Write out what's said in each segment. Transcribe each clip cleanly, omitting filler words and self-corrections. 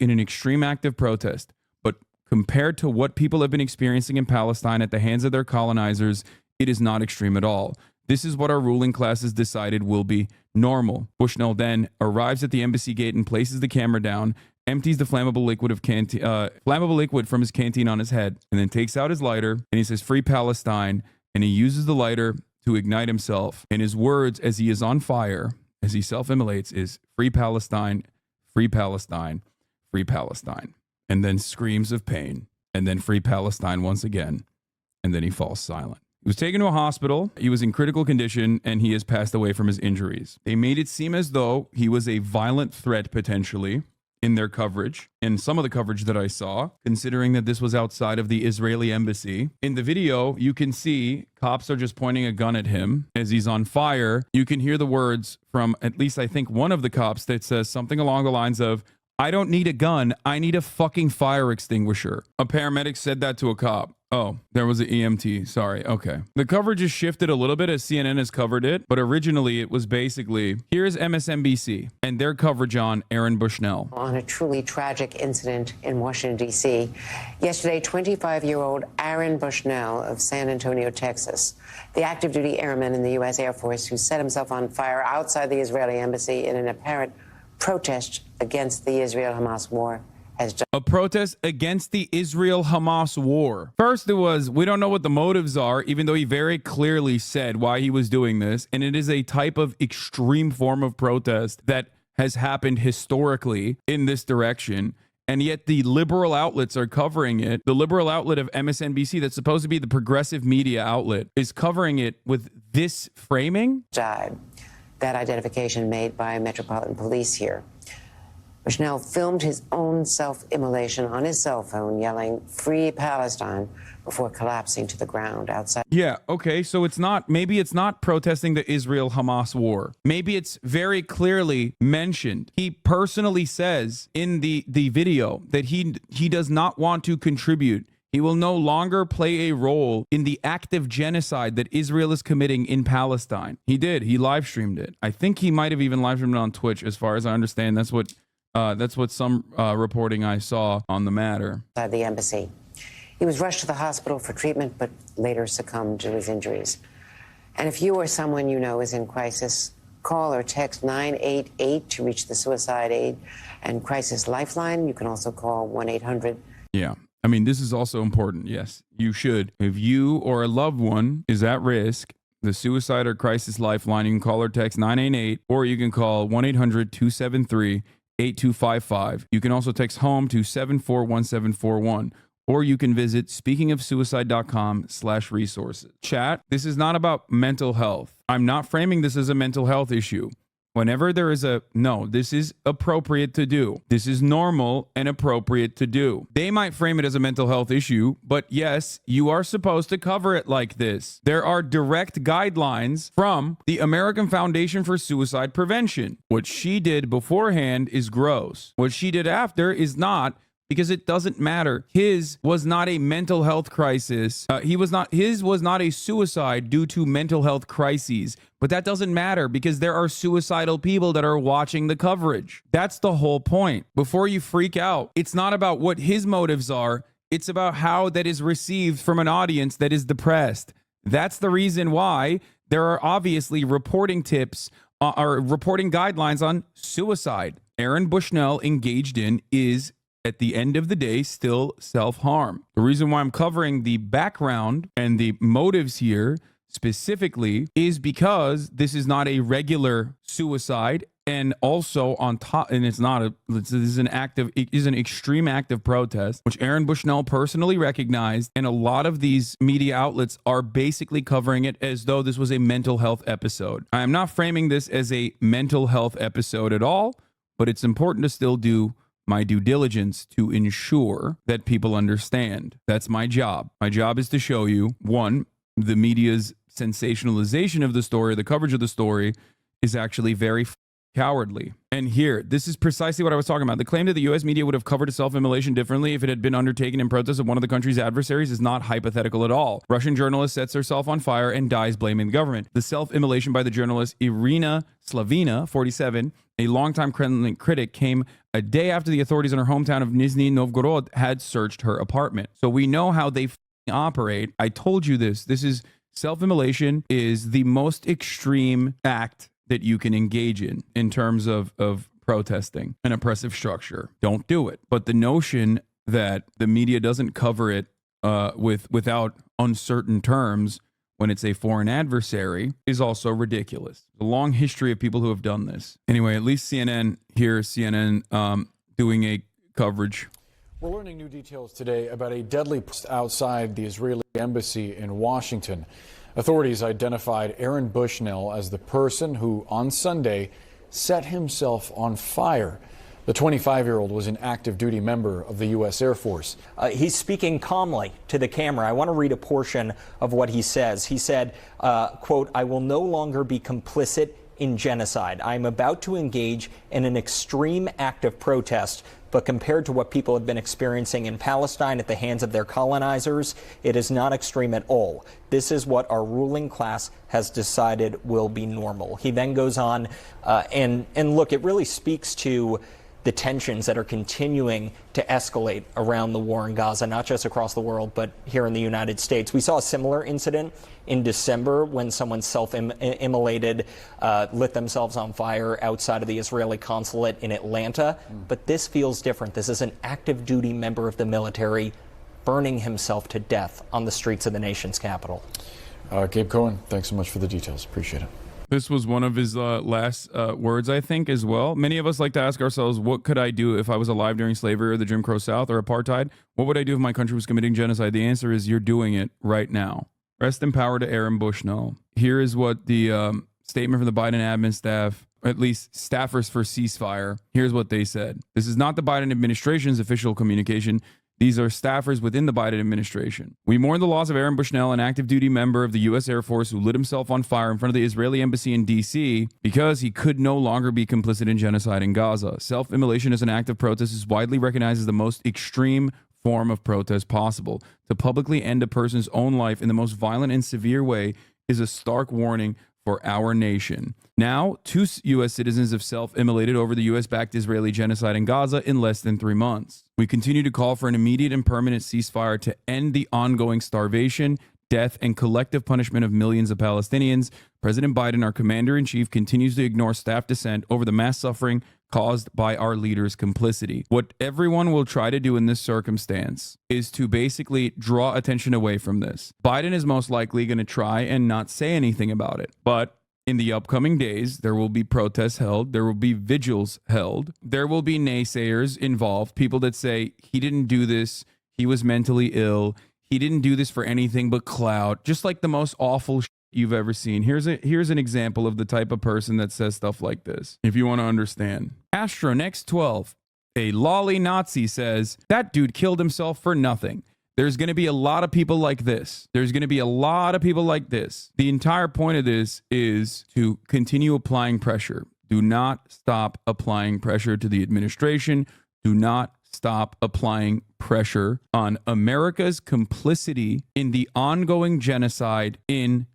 in an extreme act of protest, but compared to what people have been experiencing in Palestine at the hands of their colonizers, it is not extreme at all. This is what our ruling class has decided will be normal. Bushnell then arrives at the embassy gate and places the camera down, empties the flammable liquid from his canteen on his head, and then takes out his lighter and he says, "Free Palestine," and he uses the lighter to ignite himself. And his words as he is on fire, as he self-immolates, is "Free Palestine, free Palestine, free Palestine," and then screams of pain, and then "Free Palestine" once again, and then he falls silent. He was taken to a hospital. He was in critical condition, and he has passed away from his injuries. They made it seem as though he was a violent threat potentially in their coverage, and some of the coverage that I saw, considering that this was outside of the Israeli embassy. In the video, you can see cops are just pointing a gun at him as he's on fire. You can hear the words from at least I think one of the cops that says something along the lines of, "I don't need a gun, I need a fucking fire extinguisher." A paramedic said that to a cop. Oh, there was an EMT. Sorry. Okay. The coverage has shifted a little bit as CNN has covered it, but originally it was basically, here's MSNBC and their coverage on Aaron Bushnell. On a truly tragic incident in Washington, D.C. Yesterday, 25-year-old Aaron Bushnell of San Antonio, Texas, the active duty airman in the U.S. Air Force who set himself on fire outside the Israeli embassy in an apparent protest against the Israel-Hamas war. A protest against the Israel-Hamas war. First it was, we don't know what the motives are, even though he very clearly said why he was doing this. And it is a type of extreme form of protest that has happened historically in this direction. And yet the liberal outlets are covering it. The liberal outlet of MSNBC, that's supposed to be the progressive media outlet, is covering it with this framing. That identification made by Metropolitan Police here. Bushnell filmed his own self-immolation on his cell phone, yelling, "Free Palestine," before collapsing to the ground outside. Yeah, okay, so maybe it's not protesting the Israel-Hamas war. Maybe it's very clearly mentioned. He personally says in the video that he does not want to contribute. He will no longer play a role in the active genocide that Israel is committing in Palestine. He did. He live streamed it. I think he might have even live streamed it on Twitch, as far as I understand. That's what some reporting I saw on the matter. At the embassy. He was rushed to the hospital for treatment, but later succumbed to his injuries. And if you or someone you know is in crisis, call or text 988 to reach the Suicide Aid and Crisis Lifeline. You can also call 1-800. Yeah. I mean, this is also important. Yes, you should. If you or a loved one is at risk, the Suicide or Crisis Lifeline, you can call or text 988, or you can call 1-800-273-8255. You can also text HOME to 741741, or you can visit speakingofsuicide.com/resources. Chat, this is not about mental health. I'm not framing this as a mental health issue. Whenever there is this is appropriate to do. This is normal and appropriate to do. They might frame it as a mental health issue, but yes, you are supposed to cover it like this. There are direct guidelines from the American Foundation for Suicide Prevention. What she did beforehand is gross. What she did after is not, because it doesn't matter. His was not a mental health crisis. His was not a suicide due to mental health crises. But that doesn't matter because there are suicidal people that are watching the coverage. That's the whole point. Before you freak out, it's not about what his motives are. It's about how that is received from an audience that is depressed. That's the reason why there are obviously reporting tips or reporting guidelines on suicide. Aaron Bushnell engaged in is, at the end of the day, still self-harm. The reason why I'm covering the background and the motives here specifically is because this is not a regular suicide, and also on top, and this is an extreme act of protest, which Aaron Bushnell personally recognized, and a lot of these media outlets are basically covering it as though this was a mental health episode. I am not framing this as a mental health episode at all, but it's important to still do my due diligence to ensure that people understand. That's my job. My job is to show you, one, the media's sensationalization of the story, the coverage of the story is actually very cowardly. And here, this is precisely what I was talking about. The claim that the U.S. media would have covered self-immolation differently if it had been undertaken in protest of one of the country's adversaries is not hypothetical at all. Russian journalist sets herself on fire and dies blaming the government. The self-immolation by the journalist Irina Slavina, 47, a longtime Kremlin critic, came a day after the authorities in her hometown of Nizhny Novgorod had searched her apartment. So we know how they operate. I told you this. This is self-immolation is the most extreme act that you can engage in terms of protesting an oppressive structure. Don't do it. But the notion that the media doesn't cover it without uncertain terms when it's a foreign adversary is also ridiculous. A long history of people who have done this. Anyway, at least CNN doing a coverage. We're learning new details today about a deadly outside the Israeli embassy in Washington. Authorities identified Aaron Bushnell as the person who, on Sunday, set himself on fire. The 25-year-old was an active duty member of the U.S. Air Force. He's speaking calmly to the camera. I want to read a portion of what he says. He said, quote, "I will no longer be complicit in genocide. I'm about to engage in an extreme act of protest, but compared to what people have been experiencing in Palestine at the hands of their colonizers, it is not extreme at all. This is what our ruling class has decided will be normal." He then goes on and look, it really speaks to the tensions that are continuing to escalate around the war in Gaza, not just across the world, but here in the United States. We saw a similar incident in December when someone self-immolated, lit themselves on fire outside of the Israeli consulate in Atlanta. But this feels different. This is an active duty member of the military burning himself to death on the streets of the nation's capital. Gabe Cohen, thanks so much for the details. Appreciate it. This was one of his last words, I think, as well. Many of us like to ask ourselves, what could I do if I was alive during slavery or the Jim Crow South or apartheid? What would I do if my country was committing genocide? The answer is you're doing it right now. Rest in power to Aaron Bushnell. Here is what the statement from the Biden admin staff, at least staffers for ceasefire, here's what they said. This is not the Biden administration's official communication. These are staffers within the Biden administration. "We mourn the loss of Aaron Bushnell, an active duty member of the U.S. Air Force who lit himself on fire in front of the Israeli embassy in D.C. because he could no longer be complicit in genocide in Gaza. Self-immolation as an act of protest is widely recognized as the most extreme form of protest possible. To publicly end a person's own life in the most violent and severe way is a stark warning for our nation." Now, 2 U.S. citizens have self-immolated over the U.S.-backed Israeli genocide in Gaza in less than 3 months. We continue to call for an immediate and permanent ceasefire to end the ongoing starvation, death, and collective punishment of millions of Palestinians. President Biden, our commander-in-chief, continues to ignore staff dissent over the mass suffering caused by our leaders' complicity. What everyone will try to do in this circumstance is to basically draw attention away from this. Biden is most likely going to try and not say anything about it. But in the upcoming days, there will be protests held. There will be vigils held. There will be naysayers involved, people that say he didn't do this. He was mentally ill. He didn't do this for anything but clout. Just like the most awful you've ever seen. Here's an example of the type of person that says stuff like this, if you want to understand. Astronext 12, a lolly Nazi, says, "That dude killed himself for nothing." There's going to be a lot of people like this. There's going to be a lot of people like this. The entire point of this is to continue applying pressure. Do not stop applying pressure to the administration. Do not stop applying pressure on America's complicity in the ongoing genocide in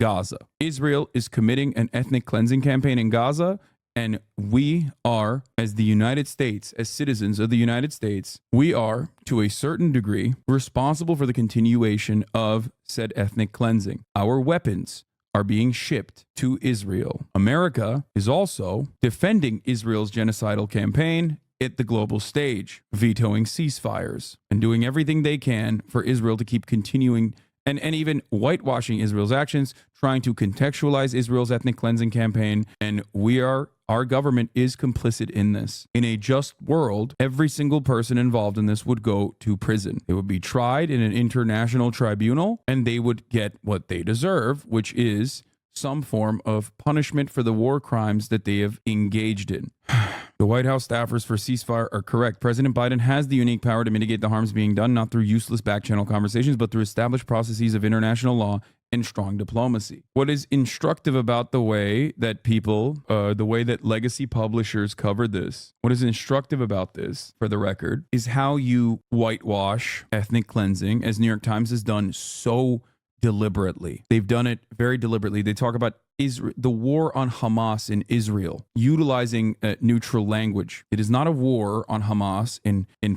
Gaza. Israel is committing an ethnic cleansing campaign in Gaza, and we are, as the United States, as citizens of the United States, we are, to a certain degree, responsible for the continuation of said ethnic cleansing. Our weapons are being shipped to Israel. America is also defending Israel's genocidal campaign at the global stage, vetoing ceasefires and doing everything they can for Israel to keep continuing and even whitewashing Israel's actions, trying to contextualize Israel's ethnic cleansing campaign. And our government is complicit in this. In a just world, every single person involved in this would go to prison. They would be tried in an international tribunal, and they would get what they deserve, which is some form of punishment for the war crimes that they have engaged in. The White House staffers for ceasefire are correct. President Biden has the unique power to mitigate the harms being done, not through useless back-channel conversations, but through established processes of international law and strong diplomacy. What is instructive about the way that the way that legacy publishers covered this, what is instructive about this, for the record, is how you whitewash ethnic cleansing, as New York Times has done so deliberately. They've done it very deliberately. They talk about the war on Hamas in Israel, utilizing neutral language. It is not a war on Hamas in